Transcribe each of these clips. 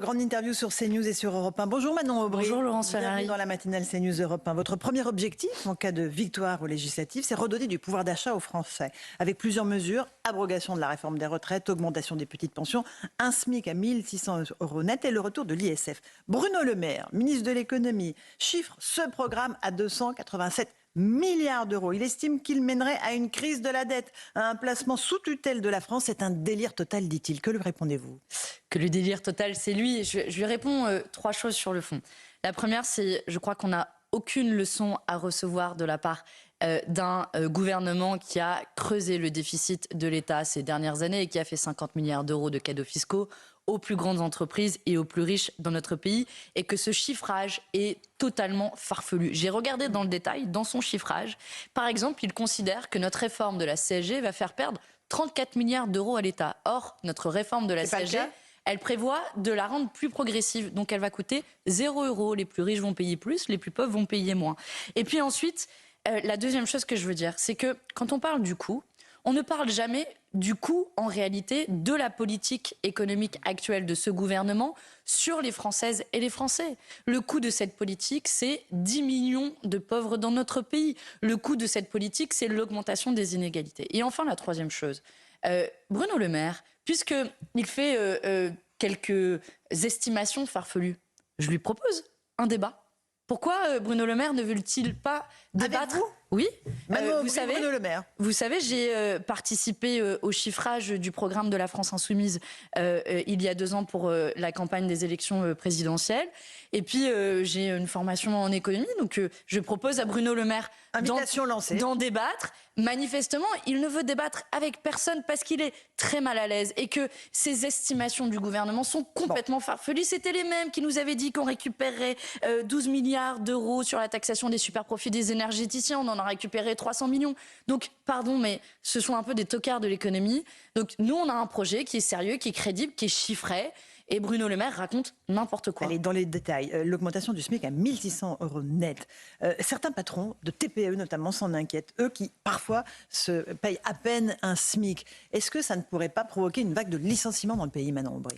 Grande interview sur CNews et sur Europe 1. Bonjour Manon Aubry. Bonjour Laurence Ferrari. Bienvenue dans la matinale CNews Europe 1. Votre premier objectif en cas de victoire aux législatives, c'est redonner du pouvoir d'achat aux Français. Avec plusieurs mesures, abrogation de la réforme des retraites, augmentation des petites pensions, un SMIC à 1 600 € net et le retour de l'ISF. Bruno Le Maire, ministre de l'économie, chiffre ce programme à 287 milliards d'euros. Il estime qu'il mènerait à une crise de la dette, à un placement sous tutelle de la France. C'est un délire total, dit-il. Que lui répondez-vous ? Que le délire total, c'est lui. Je lui réponds trois choses sur le fond. La première, c'est je crois qu'on n'a aucune leçon à recevoir de la part d'un gouvernement qui a creusé le déficit de l'État ces dernières années et qui a fait 50 milliards d'euros de cadeaux fiscaux aux plus grandes entreprises et aux plus riches dans notre pays, et que ce chiffrage est totalement farfelu. J'ai regardé dans le détail, dans son chiffrage. Par exemple, il considère que notre réforme de la CSG va faire perdre 34 milliards d'euros à l'État. Or, notre réforme de la CSG, elle prévoit de la rendre plus progressive. Donc, elle va coûter 0 €. Les plus riches vont payer plus, les plus pauvres vont payer moins. Et puis ensuite, la deuxième chose que je veux dire, c'est que quand on parle du coût, on ne parle jamais du coût, en réalité, de la politique économique actuelle de ce gouvernement sur les Françaises et les Français. Le coût de cette politique, c'est 10 millions de pauvres dans notre pays. Le coût de cette politique, c'est l'augmentation des inégalités. Et enfin, la troisième chose, Bruno Le Maire, puisqu'il fait quelques estimations farfelues, je lui propose un débat. Pourquoi Bruno Le Maire ne veut-il pas débattre ? Avec vous ? Oui, vous savez, Bruno Le Maire. Vous savez, j'ai participé au chiffrage du programme de la France Insoumise il y a 2 ans pour la campagne des élections présidentielles. Et puis, j'ai une formation en économie, donc je propose à Bruno Le Maire d'en débattre. Manifestement, il ne veut débattre avec personne parce qu'il est très mal à l'aise et que ses estimations du gouvernement sont complètement farfelues. C'était les mêmes qui nous avaient dit qu'on récupérerait 12 milliards d'euros sur la taxation des superprofits des énergéticiens. On en a récupéré 300 millions. Donc, pardon, mais ce sont un peu des tocards de l'économie. Donc, nous, on a un projet qui est sérieux, qui est crédible, qui est chiffré. Et Bruno Le Maire raconte n'importe quoi. Allez, dans les détails, l'augmentation du SMIC à 1 600 € net. Certains patrons de TPE notamment s'en inquiètent. Eux qui, parfois, se payent à peine un SMIC. Est-ce que ça ne pourrait pas provoquer une vague de licenciements dans le pays, Manon Aubry ?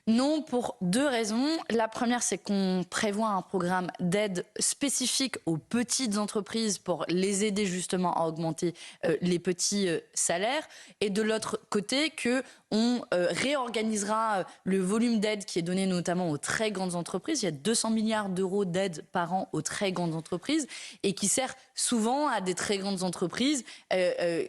Non, pour 2 raisons. La première, c'est qu'on prévoit un programme d'aide spécifique aux petites entreprises pour les aider justement à augmenter les petits salaires. Et de l'autre côté, qu'on réorganisera le volume d'aide qui est donné notamment aux très grandes entreprises. Il y a 200 milliards d'euros d'aide par an aux très grandes entreprises et qui sert souvent à des très grandes entreprises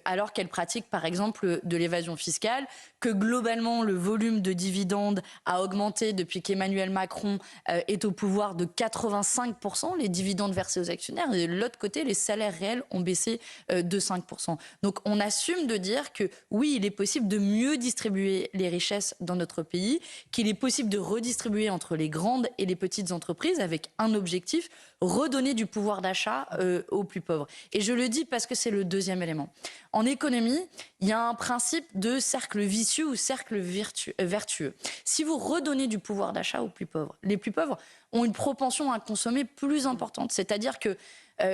alors qu'elles pratiquent par exemple de l'évasion fiscale, que globalement le volume de dividendes a augmenté depuis qu'Emmanuel Macron est au pouvoir de 85%, les dividendes versés aux actionnaires, et de l'autre côté, les salaires réels ont baissé de 5%. Donc on assume de dire que oui, il est possible de mieux distribuer les richesses dans notre pays, qu'il est possible de redistribuer entre les grandes et les petites entreprises avec un objectif, redonner du pouvoir d'achat aux plus pauvres. Et je le dis parce que c'est le deuxième élément. En économie, il y a un principe de cercle vicieux ou cercle vertueux. Si vous redonnez du pouvoir d'achat aux plus pauvres, les plus pauvres ont une propension à consommer plus importante. C'est-à-dire que,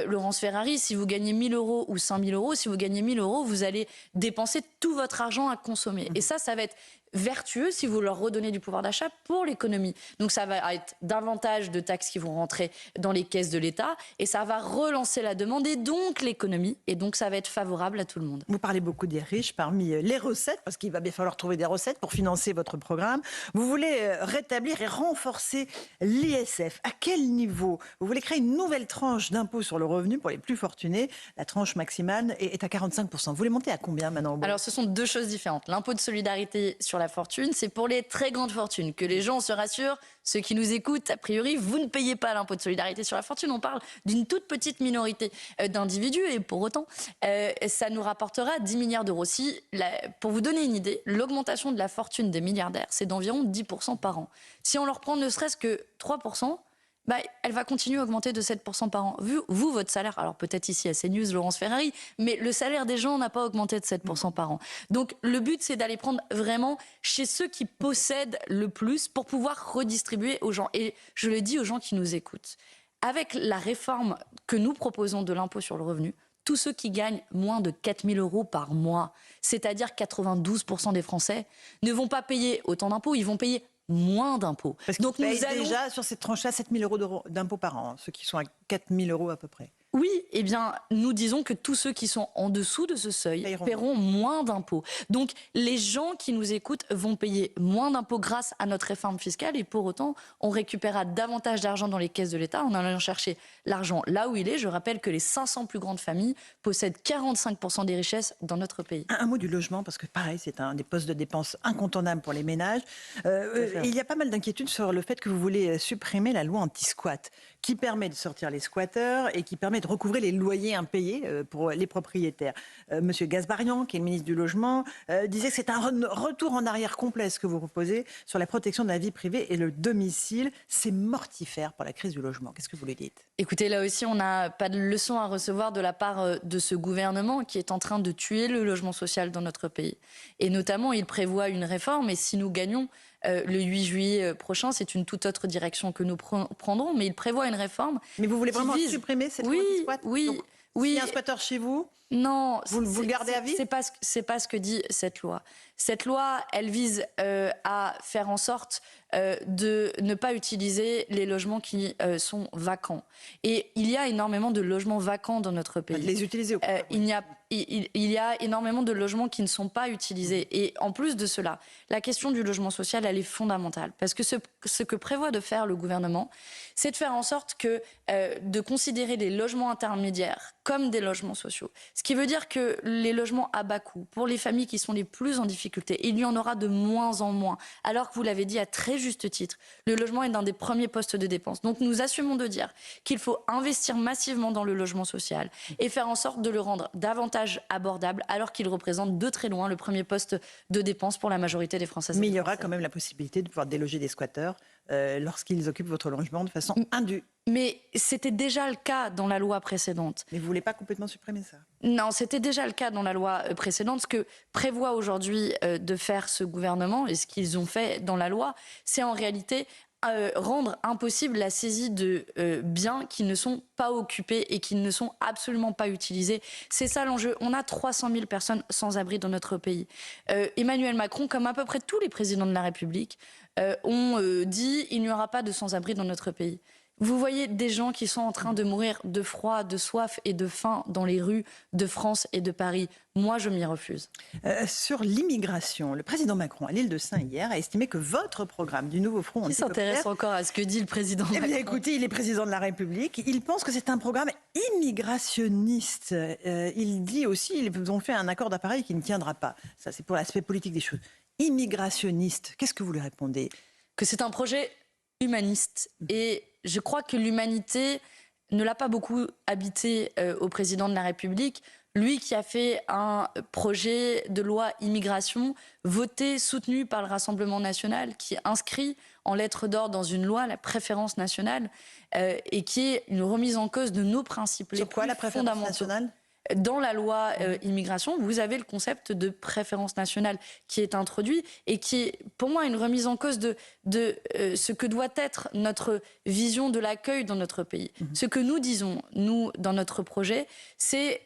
Laurence Ferrari, si vous gagnez 1 000 € ou 5 000 €, si vous gagnez 1 000 €, vous allez dépenser tout votre argent à consommer. Et ça va être vertueux si vous leur redonnez du pouvoir d'achat pour l'économie. Donc ça va être davantage de taxes qui vont rentrer dans les caisses de l'État et ça va relancer la demande et donc l'économie. Et donc ça va être favorable à tout le monde. Vous parlez beaucoup des riches parmi les recettes, parce qu'il va bien falloir trouver des recettes pour financer votre programme. Vous voulez rétablir et renforcer l'ISF. À quel niveau ? Vous voulez créer une nouvelle tranche d'impôt sur le revenu pour les plus fortunés. La tranche maximale est à 45%. Vous voulez monter à combien maintenant ? Alors ce sont 2 choses différentes. L'impôt de solidarité sur la fortune, c'est pour les très grandes fortunes. Que les gens se rassurent, ceux qui nous écoutent, a priori, vous ne payez pas l'impôt de solidarité sur la fortune. On parle d'une toute petite minorité d'individus et pour autant, ça nous rapportera 10 milliards d'euros. Pour vous donner une idée, l'augmentation de la fortune des milliardaires, c'est d'environ 10% par an. Si on leur prend ne serait-ce que 3%, elle va continuer à augmenter de 7% par an. Vous, votre salaire, alors peut-être ici à CNews, Laurence Ferrari, mais le salaire des gens n'a pas augmenté de 7% par an. Donc le but, c'est d'aller prendre vraiment chez ceux qui possèdent le plus pour pouvoir redistribuer aux gens. Et je le dis aux gens qui nous écoutent. Avec la réforme que nous proposons de l'impôt sur le revenu, tous ceux qui gagnent moins de 4 000 € par mois, c'est-à-dire 92% des Français, ne vont pas payer autant d'impôts, ils vont payer moins d'impôts. Parce qu'ils payent déjà sur cette tranche-là 7 000 euros d'impôts par an, ceux qui sont à 4 000 euros à peu près. Oui, eh bien, nous disons que tous ceux qui sont en dessous de ce seuil paieront moins d'impôts. Donc, les gens qui nous écoutent vont payer moins d'impôts grâce à notre réforme fiscale et pour autant, on récupérera davantage d'argent dans les caisses de l'État en allant chercher l'argent là où il est. Je rappelle que les 500 plus grandes familles possèdent 45% des richesses dans notre pays. Un mot du logement, parce que pareil, c'est un des postes de dépenses incontournables pour les ménages. Il y a pas mal d'inquiétudes sur le fait que vous voulez supprimer la loi anti-squat, qui permet de sortir les squatteurs et qui permet de recouvrer les loyers impayés pour les propriétaires. Monsieur Gasbarian, qui est le ministre du Logement, disait que c'est un retour en arrière complet ce que vous proposez sur la protection de la vie privée et le domicile. C'est mortifère pour la crise du logement. Qu'est-ce que vous lui dites ? Écoutez, là aussi, on n'a pas de leçon à recevoir de la part de ce gouvernement qui est en train de tuer le logement social dans notre pays. Et notamment, il prévoit une réforme et si nous gagnons le 8 juillet prochain, c'est une toute autre direction que nous prendrons, mais il prévoit une réforme. Mais vous voulez vraiment supprimer cette loi anti-squat ? Oui, donc, oui. S'il y a un squatteur chez vous, non, vous le gardez à vie ? C'est pas ce que dit cette loi. Cette loi, elle vise à faire en sorte de ne pas utiliser les logements qui sont vacants. Et il y a énormément de logements vacants dans notre pays. Les utiliser au il y a énormément de logements qui ne sont pas utilisés. Et en plus de cela, la question du logement social, elle est fondamentale. Parce que ce que prévoit de faire le gouvernement, c'est de faire en sorte que de considérer les logements intermédiaires comme des logements sociaux. Ce qui veut dire que les logements à bas coût, pour les familles qui sont les plus en difficulté, il y en aura de moins en moins. Alors que vous l'avez dit à très juste titre, le logement est un des premiers postes de dépenses. Donc nous assumons de dire qu'il faut investir massivement dans le logement social et faire en sorte de le rendre davantage abordable alors qu'il représente de très loin le premier poste de dépenses pour la majorité des Françaises. Mais il y aura quand même la possibilité de pouvoir déloger des squatteurs lorsqu'ils occupent votre logement de façon indue. Mais c'était déjà le cas dans la loi précédente. Mais vous ne voulez pas complètement supprimer ça ? Non, c'était déjà le cas dans la loi précédente. Ce que prévoit aujourd'hui de faire ce gouvernement et ce qu'ils ont fait dans la loi, c'est en réalité rendre impossible la saisie de biens qui ne sont pas occupés et qui ne sont absolument pas utilisés. C'est ça l'enjeu. On a 300 000 personnes sans abri dans notre pays. Emmanuel Macron, comme à peu près tous les présidents de la République, ont dit il n'y aura pas de sans-abri dans notre pays. Vous voyez des gens qui sont en train de mourir de froid, de soif et de faim dans les rues de France et de Paris. Moi, je m'y refuse. Sur l'immigration, le président Macron, à l'île de Saint hier, a estimé que votre programme du nouveau Front anti-populaire... Qui s'intéresse encore à ce que dit le président Macron ? Eh bien, écoutez, il est président de la République. Il pense que c'est un programme immigrationniste. Il dit aussi, ils ont fait un accord d'appareil qui ne tiendra pas. Ça, c'est pour l'aspect politique des choses. Immigrationniste, qu'est-ce que vous lui répondez ? Que c'est un projet humaniste. Et je crois que l'humanité ne l'a pas beaucoup habité au président de la République. Lui qui a fait un projet de loi immigration voté, soutenu par le Rassemblement national, qui inscrit en lettres d'or dans une loi la préférence nationale et qui est une remise en cause de nos principes les plus fondamentaux. Sur quoi la préférence nationale ? Dans la loi immigration, vous avez le concept de préférence nationale qui est introduit et qui est pour moi une remise en cause de ce que doit être notre vision de l'accueil dans notre pays. Ce que nous disons, nous, dans notre projet, c'est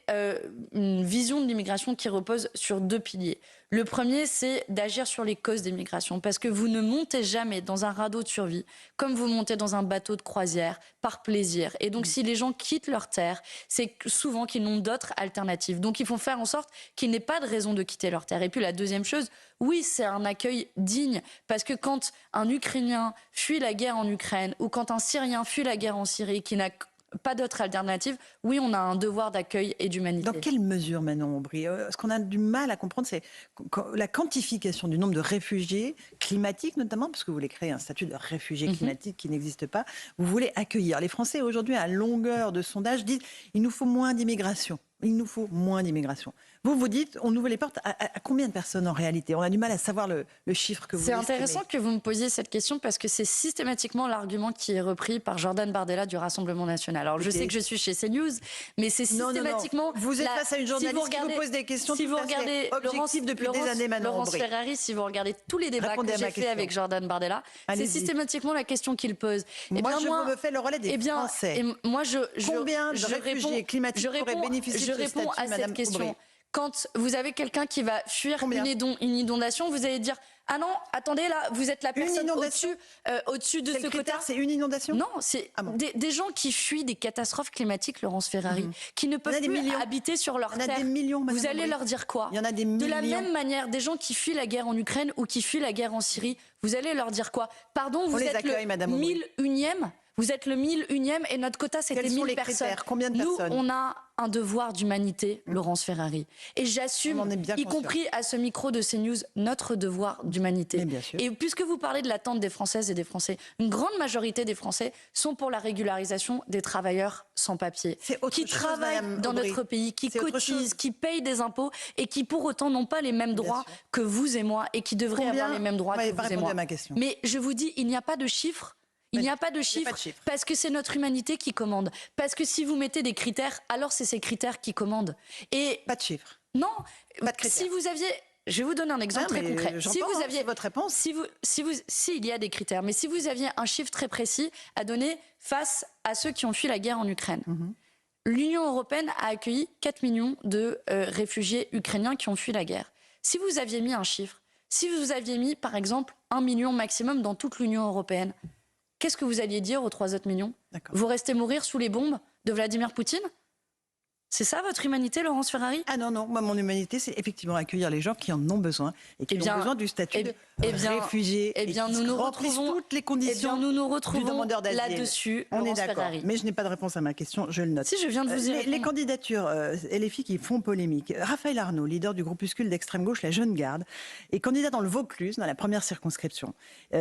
une vision de l'immigration qui repose sur 2 piliers. Le premier, c'est d'agir sur les causes des migrations, parce que vous ne montez jamais dans un radeau de survie comme vous montez dans un bateau de croisière par plaisir. Et donc, si les gens quittent leur terre, c'est souvent qu'ils n'ont d'autres alternatives. Donc, il faut faire en sorte qu'il n'ait pas de raison de quitter leur terre. Et puis, la deuxième chose, oui, c'est un accueil digne, parce que quand un Ukrainien fuit la guerre en Ukraine ou quand un Syrien fuit la guerre en Syrie, qui n'a pas d'autre alternative, oui, on a un devoir d'accueil et d'humanité. Dans quelle mesure, Manon Aubry ? Ce qu'on a du mal à comprendre, c'est la quantification du nombre de réfugiés climatiques, notamment, parce que vous voulez créer un statut de réfugié climatique qui n'existe pas. Vous voulez accueillir. Les Français, aujourd'hui, à longueur de sondage, disent il nous faut moins d'immigration. Il nous faut moins d'immigration. Vous dites, on ouvre les portes à combien de personnes en réalité ? On a du mal à savoir le chiffre que vous C'est estimez. intéressant que vous me posiez cette question parce que c'est systématiquement l'argument qui est repris par Jordan Bardella du Rassemblement national. Alors je sais que je suis chez CNews, mais c'est systématiquement... Non. Vous êtes face à une journaliste qui vous pose des questions si vous regardez objectives depuis des années, Manon Laurence Aubry. Ferrari, si vous regardez tous les débats que j'ai fait avec Jordan Bardella, c'est systématiquement la question qu'il pose. Moi, je me fais le relais des Français. Combien de réfugiés climatiques pourraient bénéficier de ce statut, à cette question. Quand vous avez quelqu'un qui va fuir Combien? une inondation, vous allez dire ah non, attendez là, vous êtes la personne au-dessus de Quel ce critère? quota. C'est une inondation? Non, c'est Ah bon. des gens qui fuient des catastrophes climatiques, Laurence Ferrari, qui ne Il y en peuvent a des plus millions. habiter sur leur Il y en a terre. des millions, Madame Vous allez Aubry. leur dire quoi? Il y en a des De la millions. même manière, des gens qui fuient la guerre en Ukraine ou qui fuient la guerre en Syrie, vous allez leur dire quoi? Pardon, vous les êtes accueille, Madame Aubry. 1001e. Vous êtes le 1001e et notre quota, c'était Quels sont 1000 les personnes. critères? Combien de Nous, personnes? on a un devoir d'humanité, Laurence Ferrari. Et On j'assume, en est bien y conscient. compris à ce micro de CNews, notre devoir d'humanité. Mais bien sûr. Et puisque vous parlez de l'attente des Françaises et des Français, une grande majorité des Français sont pour la régularisation des travailleurs sans papier, C'est autre qui chose, travaillent Madame dans Aubry. notre pays, qui C'est autre cotisent, chose. qui payent des impôts et qui pour autant n'ont pas les mêmes droits sûr. que vous et moi et qui devraient Combien? avoir les mêmes droits Vous m'avez que pas vous et répondu moi. à ma question. Mais je vous dis, il n'y a pas de chiffres. Il n'y a pas de chiffres parce que c'est notre humanité qui commande. Parce que si vous mettez des critères, alors c'est ces critères qui commandent. Et Pas de chiffres. non, Pas de critères. si vous aviez, je vais vous donner un exemple très concret. Si Si vous aviez, c'est votre réponse. il y a des critères, mais si vous aviez un chiffre très précis à donner face à ceux qui ont fui la guerre en Ukraine. L'Union européenne a accueilli 4 millions de réfugiés ukrainiens qui ont fui la guerre. Si vous aviez mis un chiffre, si vous aviez mis par exemple 1 million maximum dans toute l'Union européenne, qu'est-ce que vous alliez dire aux 3 autres millions? D'accord. Vous restez mourir sous les bombes de Vladimir Poutine? C'est ça votre humanité, Laurence Ferrari? Ah non, non, moi mon humanité c'est effectivement accueillir les gens qui en ont besoin et qui ont besoin du statut de réfugié Eh bien, et qui nous nous remplissent retrouvons toutes les conditions nous nous du retrouvons demandeur d'asile. là-dessus, On est Laurence d'accord, Ferrari. mais je n'ai pas de réponse à ma question, je le note. Si, je viens de vous y les répondre. candidatures LFI qui font polémique. Raphaël Arnaud, leader du groupuscule d'extrême gauche La Jeune Garde, est candidat dans le Vaucluse, dans la première circonscription.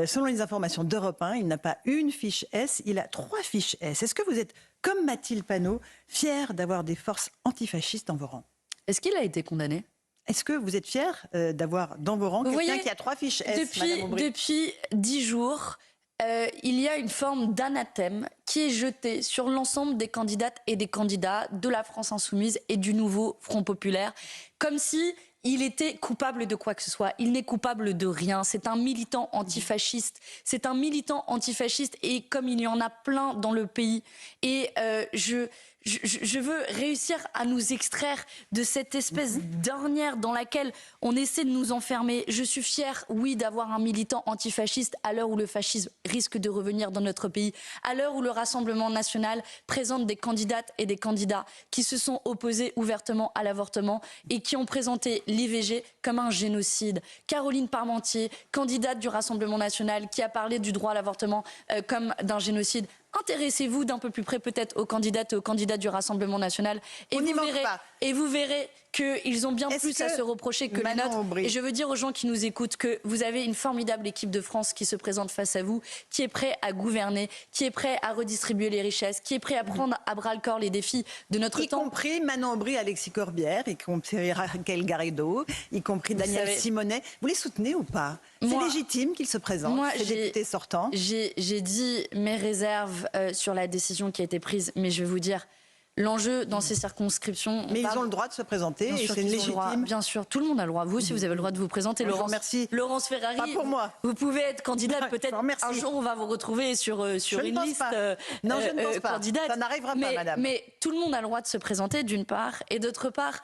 Selon les informations d'Europe 1, il n'a pas une fiche S, il a 3 fiches S. Est-ce que vous êtes, comme Mathilde Panot, fier d'avoir des forces antifascistes dans vos rangs? Est-ce qu'il a été condamné? Est-ce que vous êtes fier d'avoir dans vos rangs Vous quelqu'un voyez, qui a 3 fiches S, Madame Aubry? depuis 10 jours, il y a une forme d'anathème qui est jetée sur l'ensemble des candidates et des candidats de la France Insoumise et du nouveau Front Populaire, comme si il était coupable de quoi que ce soit. Il n'est coupable de rien. C'est un militant antifasciste. C'est un militant antifasciste et comme il y en a plein dans le pays. Et je veux réussir à nous extraire de cette espèce d'ornière dans laquelle on essaie de nous enfermer. Je suis fière, oui, d'avoir un militant antifasciste à l'heure où le fascisme risque de revenir dans notre pays, à l'heure où le Rassemblement national présente des candidates et des candidats qui se sont opposés ouvertement à l'avortement et qui ont présenté l'IVG comme un génocide. Caroline Parmentier, candidate du Rassemblement national, qui a parlé du droit à l'avortement comme d'un génocide. Intéressez-vous d'un peu plus près peut-être aux candidates et aux candidats du Rassemblement national et vous verrez qu'ils ont bien plus à se reprocher que les nôtres. Et je veux dire aux gens qui nous écoutent que vous avez une formidable équipe de France qui se présente face à vous, qui est prêt à gouverner, qui est prêt à redistribuer les richesses, qui est prêt à prendre à bras-le-corps les défis de notre temps. Y compris Manon Aubry, Alexis Corbière, y compris Raquel Garrido, y compris Daniel Simonet. Vous les soutenez ou pas? C'est légitime qu'ils se présentent, ces députés sortants. J'ai dit mes réserves sur la décision qui a été prise, mais je vais vous dire, l'enjeu dans ces circonscriptions... Mais ils ont le droit de se présenter et c'est légitime. Bien sûr, tout le monde a le droit. Vous aussi, vous avez le droit de vous présenter. Laurence Ferrari, pas pour moi. Vous pouvez être candidate. Peut-être un jour, on va vous retrouver sur une liste non, je ne pense pas. candidate. Ça n'arrivera pas, madame. Mais tout le monde a le droit de se présenter, d'une part. Et d'autre part,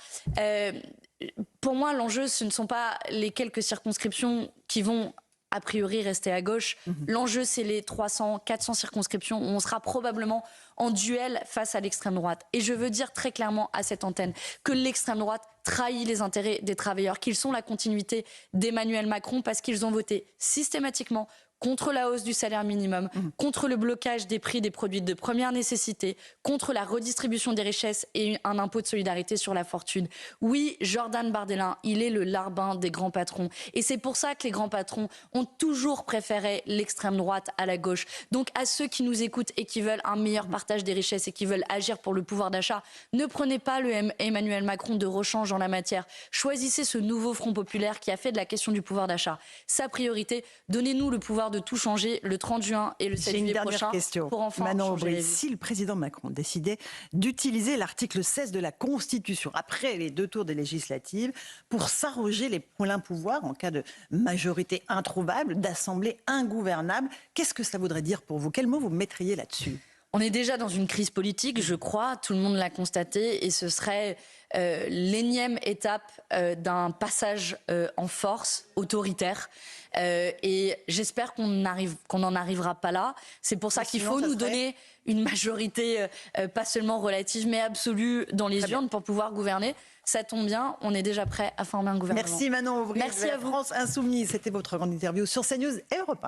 pour moi, l'enjeu, ce ne sont pas les quelques circonscriptions qui vont a priori rester à gauche. L'enjeu, c'est les 300, 400 circonscriptions où on sera probablement en duel face à l'extrême droite. Et je veux dire très clairement à cette antenne que l'extrême droite trahit les intérêts des travailleurs, qu'ils sont la continuité d'Emmanuel Macron parce qu'ils ont voté systématiquement contre la hausse du salaire minimum, contre le blocage des prix des produits de première nécessité, contre la redistribution des richesses et un impôt de solidarité sur la fortune. Oui, Jordan Bardella, il est le larbin des grands patrons. Et c'est pour ça que les grands patrons ont toujours préféré l'extrême droite à la gauche. Donc à ceux qui nous écoutent et qui veulent un meilleur partage des richesses et qui veulent agir pour le pouvoir d'achat, ne prenez pas le Emmanuel Macron de rechange en la matière. Choisissez ce nouveau Front populaire qui a fait de la question du pouvoir d'achat sa priorité. Donnez-nous le pouvoir de tout changer le 30 juin et le 7 juillet prochain pour enfin Manon changer Aubry, les vies. si le président Macron décidait d'utiliser l'article 16 de la Constitution après les 2 tours des législatives pour s'arroger les pleins pouvoirs en cas de majorité introuvable, d'assemblée ingouvernable, qu'est-ce que ça voudrait dire pour vous? Quel mot vous mettriez là-dessus? On est déjà dans une crise politique, je crois, tout le monde l'a constaté, et ce serait l'énième étape d'un passage en force autoritaire. Et j'espère qu'on n'en arrivera pas là. C'est pour ça qu'il faut nous donner une majorité, pas seulement relative, mais absolue dans les urnes pour pouvoir gouverner. Ça tombe bien, on est déjà prêt à former un gouvernement. Merci Manon Aubry. Merci à vous. France Insoumise, c'était votre grande interview sur CNews et Europe 1.